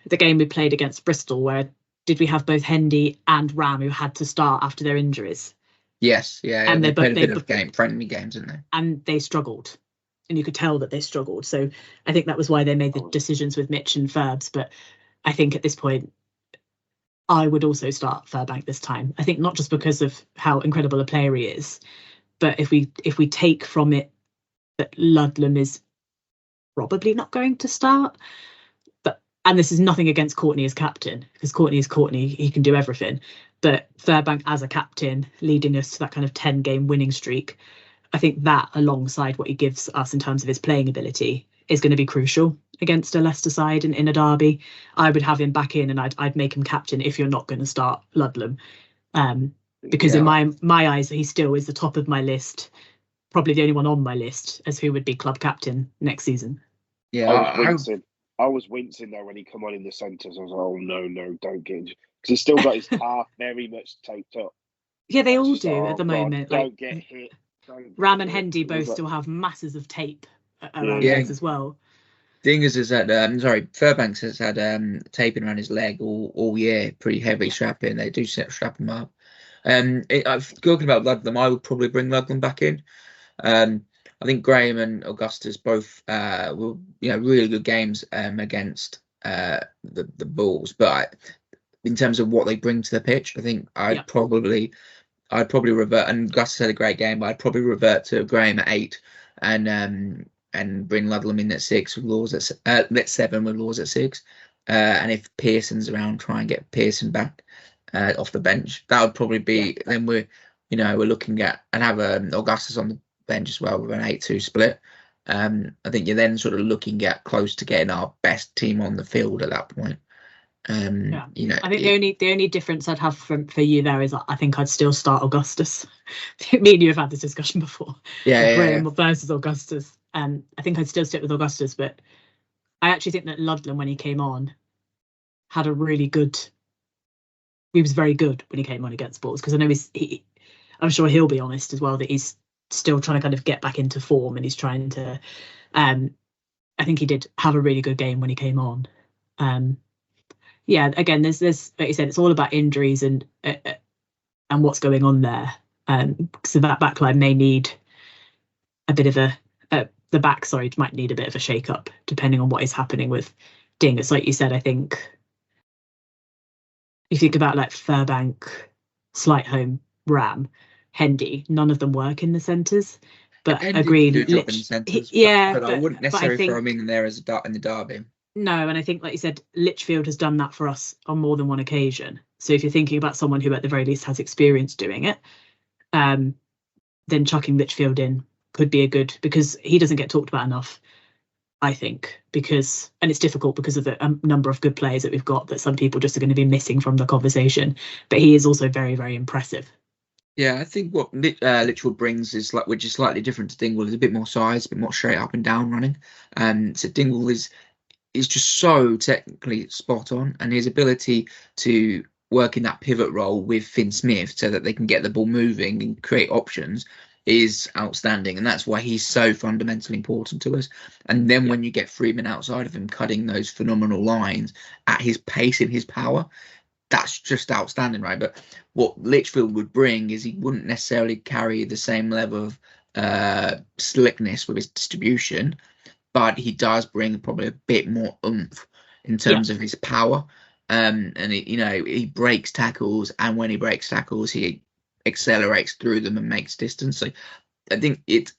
the game we played against Bristol, where did we have both Hendy and Ram who had to start after their injuries? Yes, yeah, and they played a bit of friendly games, didn't they? And they struggled, and you could tell that they struggled. So I think that was why they made the decisions with Mitch and Furbs. But I think at this point, I would also start Furbank this time. I think not just because of how incredible a player he is, but if we take from it that Ludlam is probably not going to start. And this is nothing against Courtney as captain, because Courtney is Courtney, he can do everything. But Furbank as a captain, leading us to that kind of 10-game winning streak, I think that, alongside what he gives us in terms of his playing ability, is going to be crucial against a Leicester side in a derby. I would have him back in, and I'd make him captain if you're not going to start Ludlam. Because in my eyes, he still is the top of my list, probably the only one on my list as who would be club captain next season. Yeah, I was wincing there when he come on in the centres. I was like, oh, no, don't get injured. Because he's still got his calf very much taped up. Yeah, they all do at the moment. Don't get hit. Ram and Hendy both still have masses of tape around legs as well. Dingers has had, Furbanks has had taping around his leg all year, pretty heavy strapping. They do strap him up. Talking about Ludlam, I would probably bring Ludlam back in. I think Graham and Augustus both were really good games against the Bulls, but in terms of what they bring to the pitch, I think I'd probably revert. And Augustus had a great game, but I'd probably revert to Graham at 8 and bring Ludlam in at 6 with Laws at 7 with Laws at 6. And if Pearson's around, try and get Pearson back off the bench. That would probably be. Then we're looking at and have Augustus on the bench as well with an 8-2 split. I think you're then sort of looking at close to getting our best team on the field at that point. I think the only difference I'd have for you there is I think I'd still start Augustus. Me and you have had this discussion before. Graham versus Augustus. I think I'd still stick with Augustus, but I actually think that Ludlam, when he came on, had a really good. He was very good when he came on against Bulls, because I know I'm sure he'll be honest as well that he's still trying to kind of get back into form, and he's trying to. I think he did have a really good game when he came on. yeah, again, there's like you said, it's all about injuries and what's going on there. So that backline may need a bit of the back, sorry, might need a bit of a shake up depending on what is happening with Dingus. Like you said, I think you think about like Furbank, Slightholme, Ram, Hendy, none of them work in the centres. But agreed, do a job in the centres, but I wouldn't necessarily throw him in there as in the derby. No, and I think, like you said, Lichfield has done that for us on more than one occasion. So if you're thinking about someone who at the very least has experience doing it, then chucking Lichfield in could be a good, because he doesn't get talked about enough, I think, and it's difficult because of the number of good players that we've got that some people just are going to be missing from the conversation. But he is also very, very impressive. Yeah, I think what Lichfield brings is which is slightly different to Dingwall, is a bit more size, a bit more straight up and down running. So Dingwall is just so technically spot on, and his ability to work in that pivot role with Finn Smith so that they can get the ball moving and create options is outstanding, and that's why he's so fundamentally important to us. And then when you get Freeman outside of him cutting those phenomenal lines at his pace and his power, that's just outstanding, right? But what Lichfield would bring is he wouldn't necessarily carry the same level of slickness with his distribution, but he does bring probably a bit more oomph in terms of his power. And he breaks tackles, and when he breaks tackles, he accelerates through them and makes distance. So I think it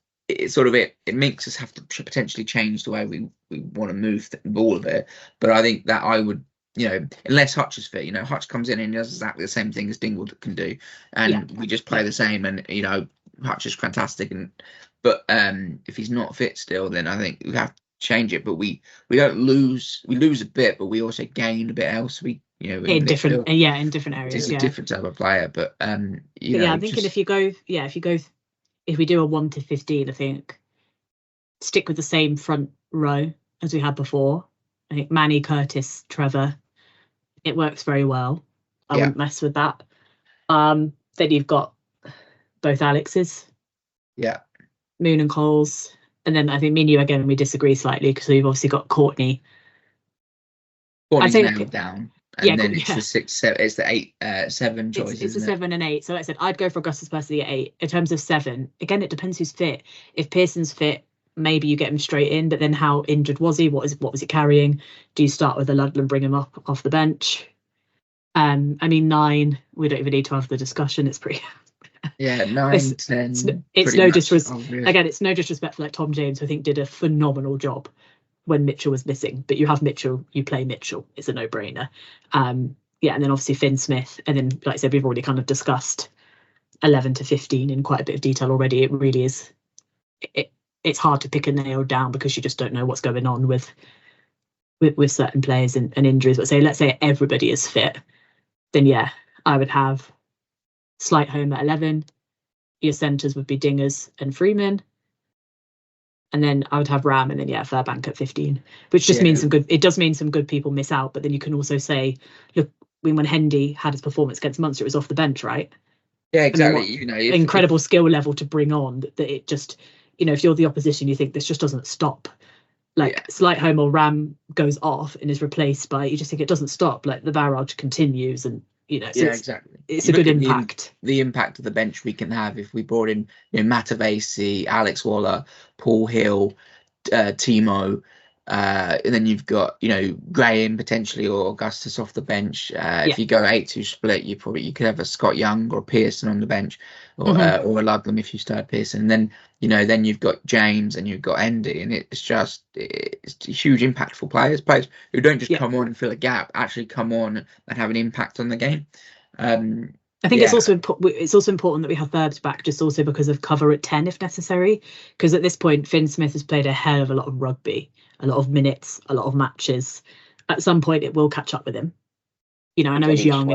makes us have to potentially change the way we want to move the ball a bit. But I think that I would, unless Hutch is fit, Hutch comes in and he does exactly the same thing as Dingwall can do, and we just play the same. And Hutch is fantastic, but if he's not fit still, then I think we have to change it. But we don't lose. We lose a bit, but we also gain a bit else. In different areas. It's a different type of player, but I'm thinking if we do a 1 to 15, I think stick with the same front row as we had before. I think Manny, Curtis, Trevor, it works very well. I wouldn't mess with that. Then you've got both Alexes. Yeah. Moon and Coles. And then I think me and you, again, we disagree slightly because we've obviously got Courtney. Courtney's nailed down. And then it's the 6, 7. It's the 8, 7 choices. It's the 7 and 8. So like I said, I'd go for Augustus personally at 8. In terms of 7, again, it depends who's fit. If Pearson's fit, maybe you get him straight in. But then, how injured was he? What was he carrying? Do you start with a Ludlam, bring him up off the bench? 9. We don't even need to have the discussion. It's pretty. 9, 10. It's no disrespect. Again, it's no disrespect for Tom James, who I think did a phenomenal job when Mitchell was missing. But you have Mitchell, you play Mitchell. It's a no-brainer. And then obviously Finn Smith. And then, like I said, we've already kind of discussed 11 to 15 in quite a bit of detail already. It really is. It's hard to pick a nail down because you just don't know what's going on with certain players and injuries. But let's say everybody is fit, then I would have Slightholme at 11. Your centres would be Dingers and Freeman. And then I would have Ram, and then Fairbank at 15, which just means it does mean some good people miss out. But then you can also say, look, when Hendy had his performance against Munster, it was off the bench, right? Yeah, exactly. Incredible skill level to bring on that it just, if you're the opposition, you think this just doesn't stop. Slightholme or Ram goes off and is replaced by, you just think it doesn't stop. Like the barrage continues, and exactly. It's a good impact. The impact of the bench we can have if we brought in Matavesi, Alex Waller, Paul Hill, Timo, and then you've got Graham potentially, or Augustus off the bench. If you go 8-2 split, you could have a Scott Young or Pearson on the bench, or a Ludlam if you start Pearson. And then then you've got James and you've got Andy, and it's huge impactful players who don't just come on and fill a gap, actually come on and have an impact on the game. I think it's also important that we have Burbs back, just also because of cover at 10 if necessary. Because at this point, Finn Smith has played a hell of a lot of rugby, a lot of minutes, a lot of matches. At some point, it will catch up with him. I know he's young,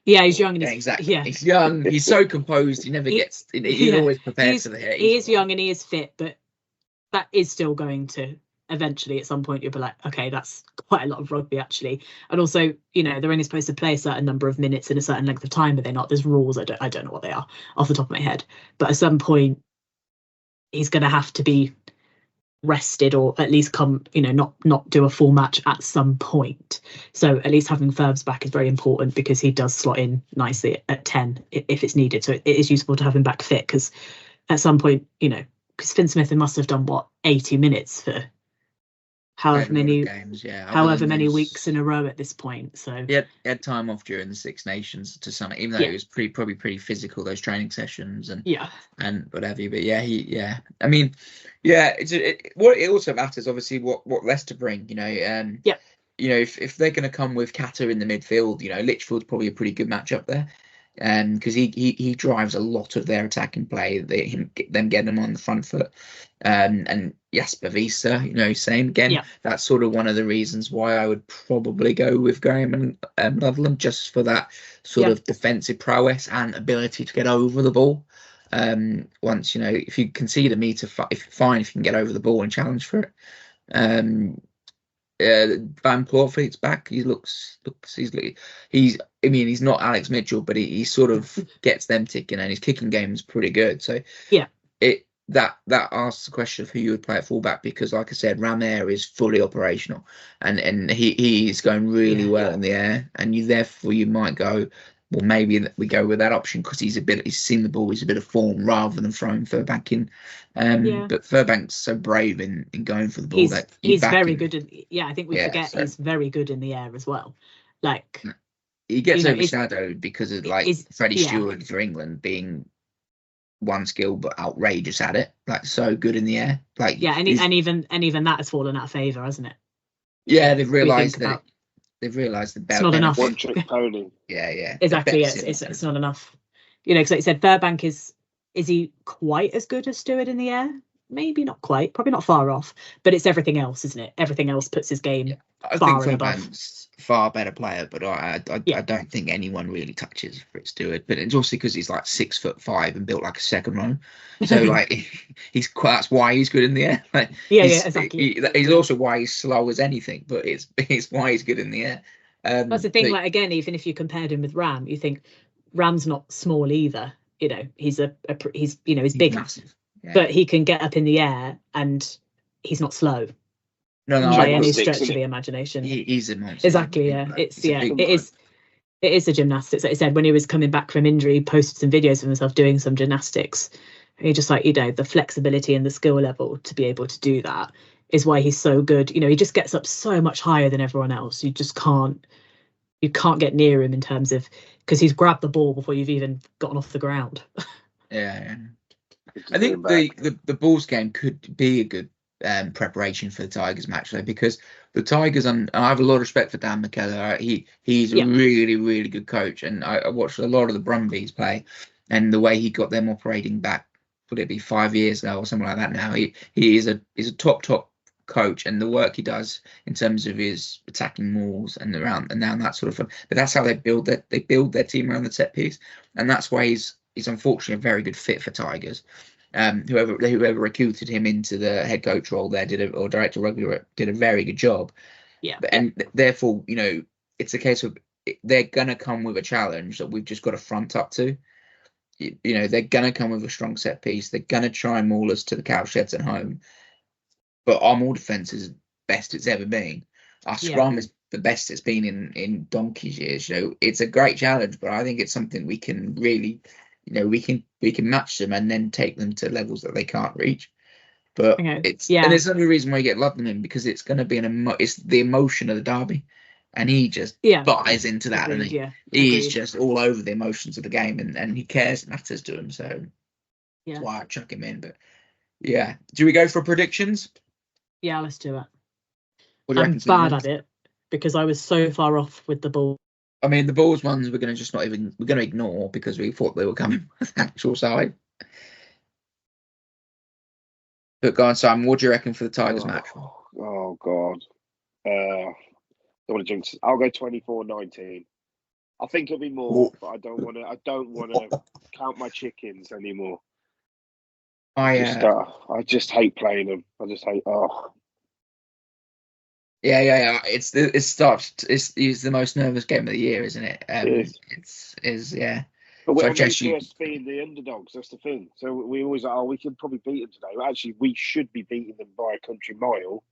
he's young, and he's young. He's so composed. He never gets. He's always prepared for the hit. He is young and he is fit, but that is still going to eventually, at some point, you'll be like, okay, that's quite a lot of rugby actually. And also, they're only supposed to play a certain number of minutes in a certain length of time, but they're not. There's rules. I don't know what they are off the top of my head, but at some point, he's going to have to be rested, or at least come, not do a full match at some point. So at least having Ferbs back is very important, because he does slot in nicely at 10 if it's needed. So it is useful to have him back fit, because at some point, because Finn Smith must have done 80 minutes for however many games, however many weeks in a row at this point. So he had time off during the Six Nations to some, even though it was probably pretty physical, those training sessions and whatever. But I mean, it also matters obviously what Leicester bring, if they're going to come with Kata in the midfield, Lichfield's probably a pretty good matchup there. Because he drives a lot of their attacking play, them getting them on the front foot, and Jasper Wiese, same again. Yeah. That's sort of one of the reasons why I would probably go with Graham and Loveland, just for that sort of defensive prowess and ability to get over the ball. Once if you concede a meter, fine if you can get over the ball and challenge for it. Van Poorfleet's back. He's not Alex Mitchell, but he sort of gets them ticking, and his kicking game is pretty good. So that asks the question of who you would play at fullback, because like I said, Ramer is fully operational, and he's going really well in the air, and therefore you might go, well, maybe we go with that option because he's seen the ball, he's a bit of form, rather than throwing Furbank in. But Furbank's so brave in going for the ball that he's very good. I think we forget he's very good in the air as well. Like, he gets overshadowed because of Freddie Stewart for England being one skill but outrageous at it, like so good in the air. Like and even that has fallen out of favour, hasn't it? Yeah, they've realised that. They've realised the it's not enough. One trick pony. Yeah. Exactly. It's not enough. Because like you said, Furbank is he quite as good as Stewart in the air? Maybe not quite. Probably not far off. But it's everything else, isn't it? Everything else puts his game far and above. Far better player, but I don't think anyone really touches Fritz Stewart. But it's also because he's like 6'5" and built like a second row. So that's why he's good in the air. Like, exactly. He's also why he's slow as anything, but it's why he's good in the air. That's the thing. Again, even if you compared him with Ram, you think Ram's not small either. He's he's big, massive. But he can get up in the air and he's not slow. No, by any stretch of the imagination. He's a monster. Exactly. Yeah, it is the gymnastics. Like I said, when he was coming back from injury, he posted some videos of himself doing some gymnastics. And he just the flexibility and the skill level to be able to do that is why he's so good. He just gets up so much higher than everyone else. You just can't get near him in terms of, because he's grabbed the ball before you've even gotten off the ground. Yeah. I think the Bulls game could be a good preparation for the Tigers match, though, because the Tigers, and I have a lot of respect for Dan McKellar. He's a really, really good coach, and I watched a lot of the Brumbies play, and the way he got them operating back, would it be 5 years now or something like that now? He is a top coach, and the work he does in terms of his attacking mauls and around and down that sort of thing. But that's how they build their team around the set piece, and that's why he's unfortunately a very good fit for Tigers. Whoever recruited him into the head coach role there or director of rugby did a very good job. Yeah. And therefore, it's a case of they're gonna come with a challenge that we've just got to front up to. They're gonna come with a strong set piece. They're gonna try and maul us to the cowsheds at home. But our maul defense is best it's ever been. Our scrum is the best it's been in donkey's years. It's a great challenge, but I think it's something we can really, we can match them and then take them to levels that they can't reach. But and it's the only reason why you get London in, because it's going to be it's the emotion of the derby, and he just buys into that, and he's just all over the emotions of the game, and he cares, it matters to him. So that's why I chuck him in. But do we go for predictions? Yeah, let's do it. I'm bad at it because I was so far off with the ball. I mean, the Bulls ones we're going to ignore because we thought they were coming with the actual side. But go on, Simon, what do you reckon for the Tigers match? Oh God. Don't want to jinx it. I'll go 24-19. I think it'll be more, but I don't want to count my chickens anymore. I just hate playing them. I just hate. Yeah. It's the most nervous game of the year, isn't it? It's But So we're I guess used to you, us being the underdogs. That's the thing. So we always like, oh, we can probably beat them today. Well, actually, we should be beating them by a country mile.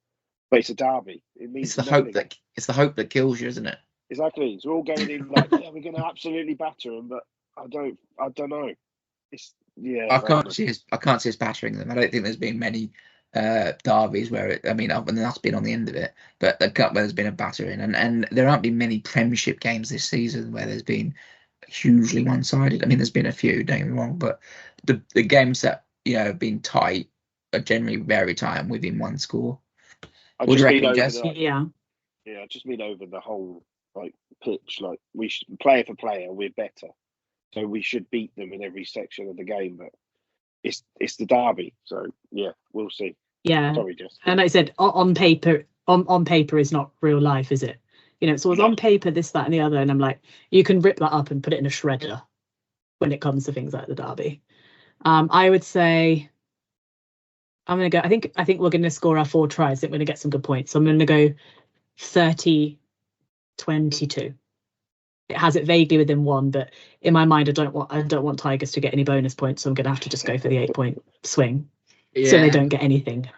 But it's a derby. It means nothing. it's the hope that kills you, isn't it? Exactly. So we're all going in like, yeah, we're going to absolutely batter them. But I don't know. It's I can't see us battering them. I don't think there's been many derbies where and that's been on the end of it, but the cup where there's been a battering, and there aren't been many Premiership games this season where there's been hugely one-sided. I mean, there's been a few, don't get me wrong, but the games that have been tight are generally very tight and within one score. I What do just you mean reckon, over Jess? I just mean over the whole like pitch. Like we should, player for player, we're better, so we should beat them in every section of the game. But it's the derby, so yeah, we'll see. Yeah. Sorry, Jess. And like I said, on paper, on paper is not real life, is it? So it's on paper, this, that, and the other, and I'm like, you can rip that up and put it in a shredder when it comes to things like the derby. I would say I'm going to go. I think we're going to score our 4 tries. I think we're going to get some good points. So I'm going to go 30-22. It has it vaguely within 1, but in my mind, I don't want Tigers to get any bonus points, so I'm going to have to just go for the 8-point swing, so they don't get anything.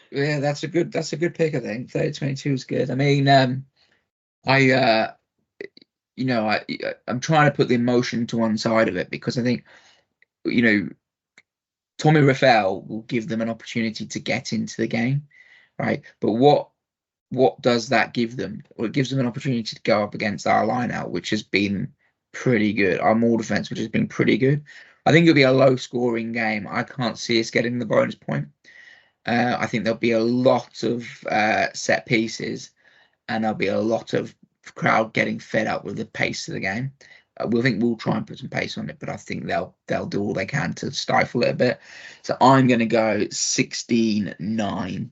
Yeah, that's a good pick. I think 30-22 is good. I mean, I'm trying to put the emotion to one side of it because I think, Tommy Rafael will give them an opportunity to get into the game, right? But what does that give them? Well, it gives them an opportunity to go up against our line-out, which has been pretty good. Our maul defense, which has been pretty good. I think it'll be a low-scoring game. I can't see us getting the bonus point. I think there'll be a lot of set pieces, and there'll be a lot of crowd getting fed up with the pace of the game. We'll try and put some pace on it, but I think they'll do all they can to stifle it a bit. So I'm going to go 16-9.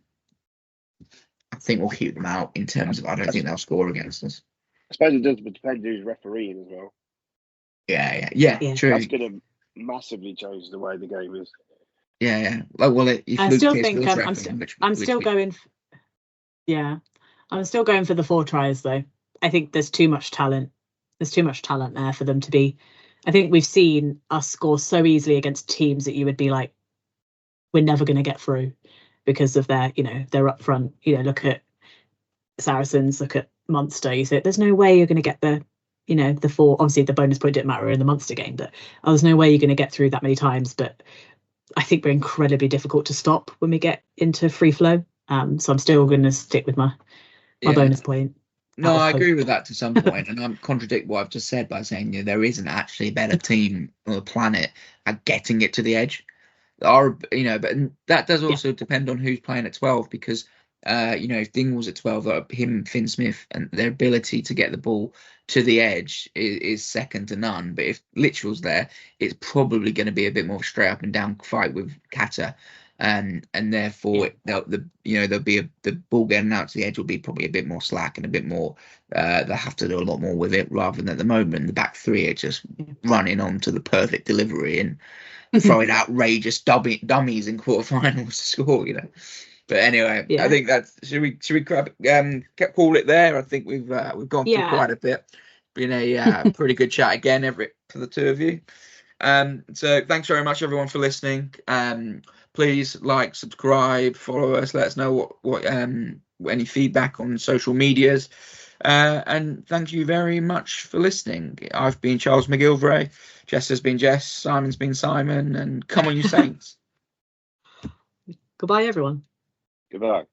I think we'll keep them out in terms of I don't think they'll score against us. I suppose it does depend who's refereeing as well. Yeah. True. That's going to massively change the way the game is. Yeah. Well, I still think I'm still going. Yeah, I'm still going for the 4 tries though. I think there's too much talent. There's too much talent there for them to be. I think we've seen us score so easily against teams that you would be like, we're never going to get through because of their up front. Look at Saracens, look at Munster. You say there's no way you're going to get the 4. Obviously, the bonus point didn't matter in the Munster game, but there's no way you're going to get through that many times. But I think we're incredibly difficult to stop when we get into free flow. So I'm still going to stick with my bonus point. No, I agree with that to some point, and I'm contradict what I've just said by saying there isn't actually a better team on the planet at getting it to the edge. But that does also depend on who's playing at 12 because if Dingwall's at 12, him, Finn Smith, and their ability to get the ball to the edge is second to none. But if Litchell's there, it's probably going to be a bit more straight up and down fight with Kata. And therefore there'll be the ball getting out to the edge will be probably a bit more slack and a bit more they'll have to do a lot more with it rather than at the moment the back 3 are just running on to the perfect delivery and throwing outrageous dummies in quarterfinals to score, But anyway, I think that's should we call it there? I think we've gone through quite a bit. Been a pretty good chat again for the 2 of you. So thanks very much everyone for listening. Please like, subscribe, follow us. Let us know what any feedback on social medias. And thank you very much for listening. I've been Charles McGilvray. Jess has been Jess. Simon's been Simon. And come on, you Saints. Goodbye, everyone. Goodbye.